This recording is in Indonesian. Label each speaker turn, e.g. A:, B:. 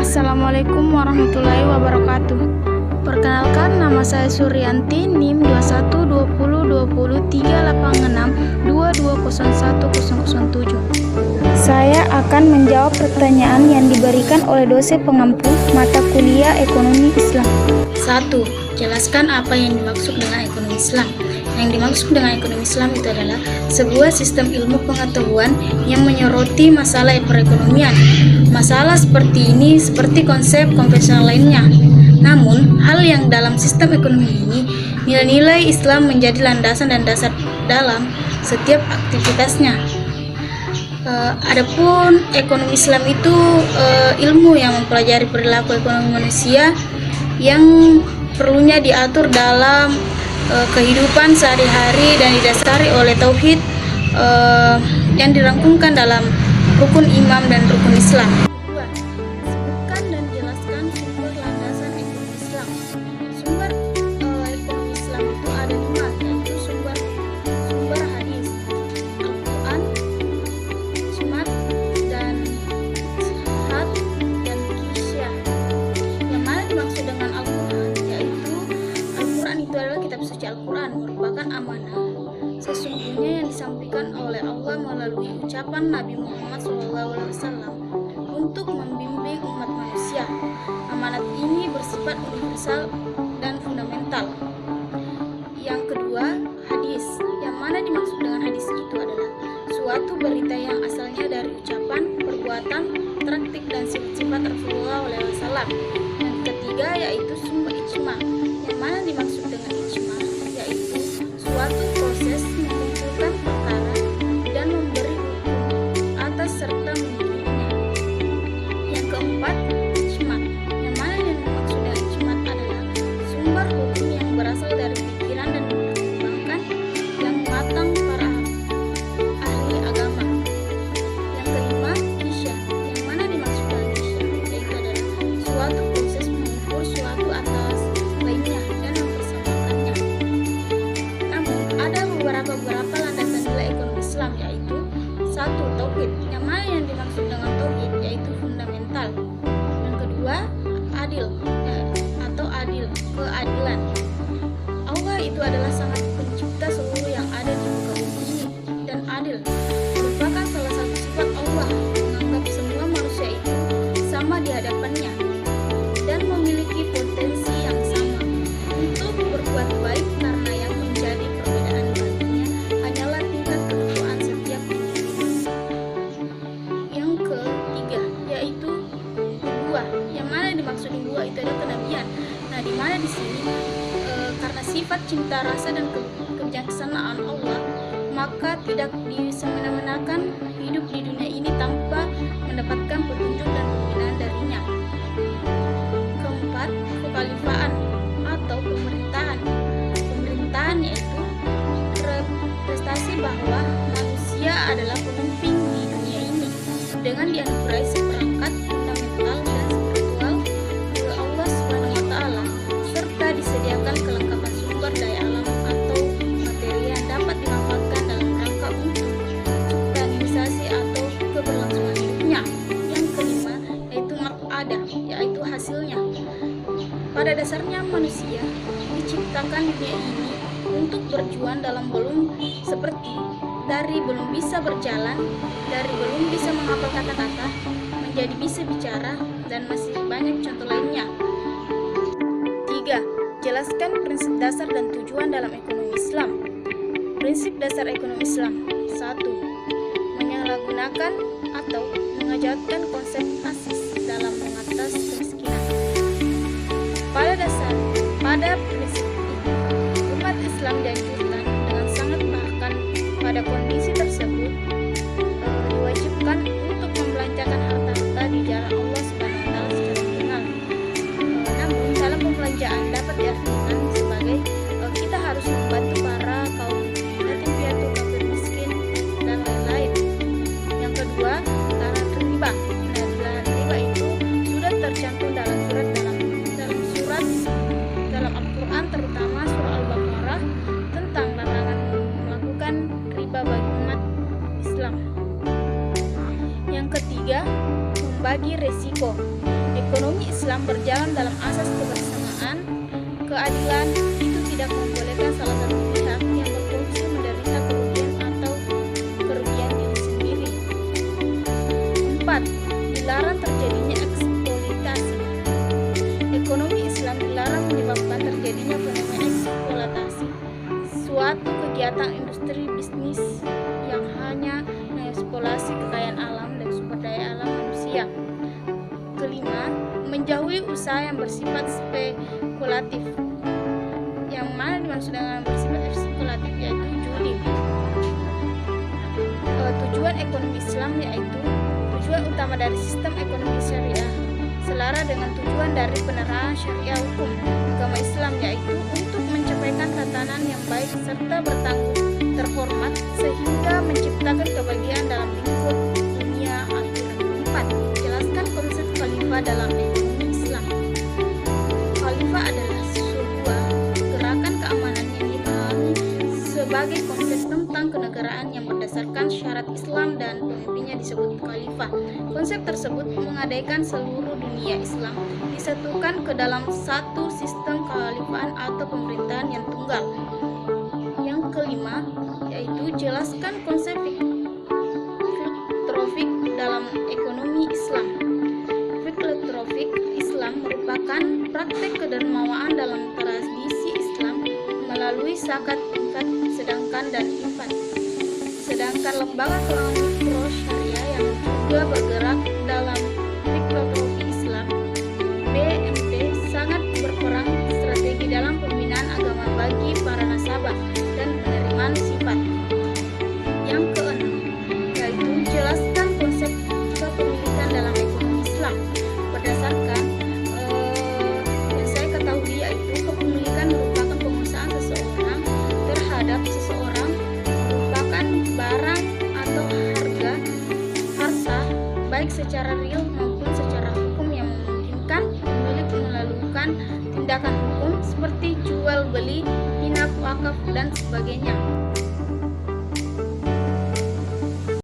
A: Assalamualaikum warahmatullahi wabarakatuh. Perkenalkan, nama saya Suryanti, NIM 2120238622010007. Saya akan menjawab pertanyaan yang diberikan oleh dosen pengampu mata kuliah Ekonomi Islam.
B: 1. Jelaskan apa yang dimaksud dengan ekonomi Islam. Yang dimaksud dengan ekonomi Islam itu adalah sebuah sistem ilmu pengetahuan yang menyoroti masalah perekonomian. Masalah seperti ini seperti konsep konvensional lainnya. Namun, hal yang dalam sistem ekonomi ini, nilai-nilai Islam menjadi landasan dan dasar dalam setiap aktivitasnya. Adapun ekonomi Islam itu ilmu yang mempelajari perilaku ekonomi manusia yang perlunya diatur dalam kehidupan sehari-hari dan didasari oleh tauhid yang dirangkumkan dalam rukun imam dan rukun Islam. 2. Sebutkan dan jelaskan sumber landasan ekonomi Islam. Sumber ekonomi Islam itu ada 5, yaitu sumber hadis, Al-Quran, ijma' dan had dan kisyah. Yang mana dimaksud dengan Al-Quran, yaitu Al-Quran itu adalah kitab suci Al-Quran, merupakan amanah sesungguhnya yang disampaikan oleh Allah melalui ucapan Nabi Muhammad SAW untuk membimbing umat manusia. Amanat ini bersifat universal dan fundamental. Yang kedua, hadis. Yang mana dimaksud dengan hadis itu adalah suatu berita yang asalnya dari ucapan, perbuatan, praktik dan sifat-sifat Rasulullah SAW. Yang ketiga yaitu sumber ijma'. Yang mana dimaksud dengan ijma' yaitu suatu proses mengumpulkan perkara dan memberi hukum atas serta menilainya. Yang keempat, ijma'. Yang mana yang dimaksud dengan ijma' adalah sumber hukum yang berasal dari pikiran dan dipertimbangkan yang matang para ahli agama. Yang kelima, kisyah. Yang mana dimaksud dengan kisyah yaitu adalah suatu proses mengukur suatu atas lainnya dan mempersamakannya. Namun, ada beberapa landasan nilai ekonomi Islam yaitu 1. Tauhid. Yang mana yang dimaksud dengan tauhid yaitu fundamental. Yang kedua, adil atau keadilan. Allah itu adalah sangat pencipta seluruh yang ada di muka bumi ini, dan adil merupakan salah satu sifat Allah, menganggap semua manusia itu sama di hadapannya dan memiliki potensi yang sama untuk berbuat baik, karena yang menjadi perbedaan baginya hanyalah tingkat ketakwaan setiap individu. Yang ketiga yaitu nubuwah. Yang mana dimaksud nubuwah itu adalah kenabian. Nah, di mana di sini karena sifat cinta rasa dan kebijaksanaan Allah, maka tidak disemena-menakan hidup di dunia ini tanpa mendapatkan petunjuk dan pembinaan darinya. Keempat, kekhalifaan atau pemerintahan. Pemerintahan yaitu representasi bahwa manusia adalah pemimpin di dunia ini dengan dianugerahi seperangkat fundamental dan spiritual oleh Allah SWT, serta disediakan kelengkapan sumber daya alam atau materi yang dapat dimanfaatkan dalam rangka untuk stabilisasi atau keberlangsungan hidupnya. Yang kelima yaitu ada, yaitu hasilnya. Pada dasarnya manusia diciptakan di dunia ini untuk berjuang dalam belum seperti dari belum bisa berjalan, dari belum bisa menghafal kata-kata, menjadi bisa bicara, dan masih banyak contoh lainnya. 3. Jelaskan prinsip dasar dan tujuan dalam ekonomi Islam. Prinsip dasar ekonomi Islam. 1. Menyalahgunakan atau mengejauhkan konsep asis dalam mengatasi kemiskinan. Pada prinsip ini, umat Islam dianjurkan dengan sangat, bahkan pada kondisi tersebut diwajibkan untuk membelanjakan harta-harta di jalan Allah SWT secara benar. Namun, dalam pembelanjaan dapat diartikan sebagai kita harus membantu para kaum yatim piatu, fakir miskin, dan lain-lain. Yang kedua, larangan riba. Nah, Ekonomi Islam berjalan dalam asas kebersamaan, keadilan. Itu tidak membolehkan salah satu pihak yang berfungsi menderita kerugian atau kerugian diri sendiri. 4. Dilarang terjadinya eksploitasi. Ekonomi Islam dilarang menyebabkan terjadinya fenomena eksploitasi, suatu kegiatan industri bisnis yang hanya mengeksploitasi kekayaan alam dan sumber daya alam manusia. Kelima, menjauhi usaha yang bersifat spekulatif. Yang mana dimaksud dengan bersifat spekulatif yaitu judi. Tujuan ekonomi Islam yaitu tujuan utama dari sistem ekonomi syariah selara dengan tujuan dari penerapan syariah hukum agama Islam, yaitu untuk mencapaikan tatanan yang baik serta bertanggung terhormat sehingga menciptakan kebahagiaan dalam lingkup dunia akhirat. 4. Jelaskan konsep khalifah dalam ekonomi Islam. Khalifah adalah sebuah gerakan keamanan yang dipahami sebagai konsep tentang kenegaraan yang berdasarkan syarat Islam dan pemimpinnya disebut khalifah. Konsep tersebut mengadakan seluruh dunia Islam disatukan ke dalam satu sistem kekhalifahan atau pemerintahan yang tunggal. Yang kelima, yaitu jelaskan konsep filosofi dalam ekonomi Islam. Filosofi Islam merupakan praktek kedermawaan dalam tradisi Islam melalui zakat, infak, sedekah dan infak. Sedangkan lembaga ekonomi pro syariah yang juga bergerak dalam filosofi Islam, BMT, sangat berperan strategi dalam pembinaan agama bagi para nasabah dan penerimaan sifat. Yang keenam, yaitu jelaskan konsep kepemilikan dalam ekonomi Islam. Berdasarkan yang saya ketahui, yaitu kepemilikan merupakan penguasaan seseorang terhadap seseorang, merupakan barang atau harta baik secara real maupun secara hukum yang memungkinkan pemilik melakukan tindakan hukum seperti jual beli, inap, wakaf dan sebagainya.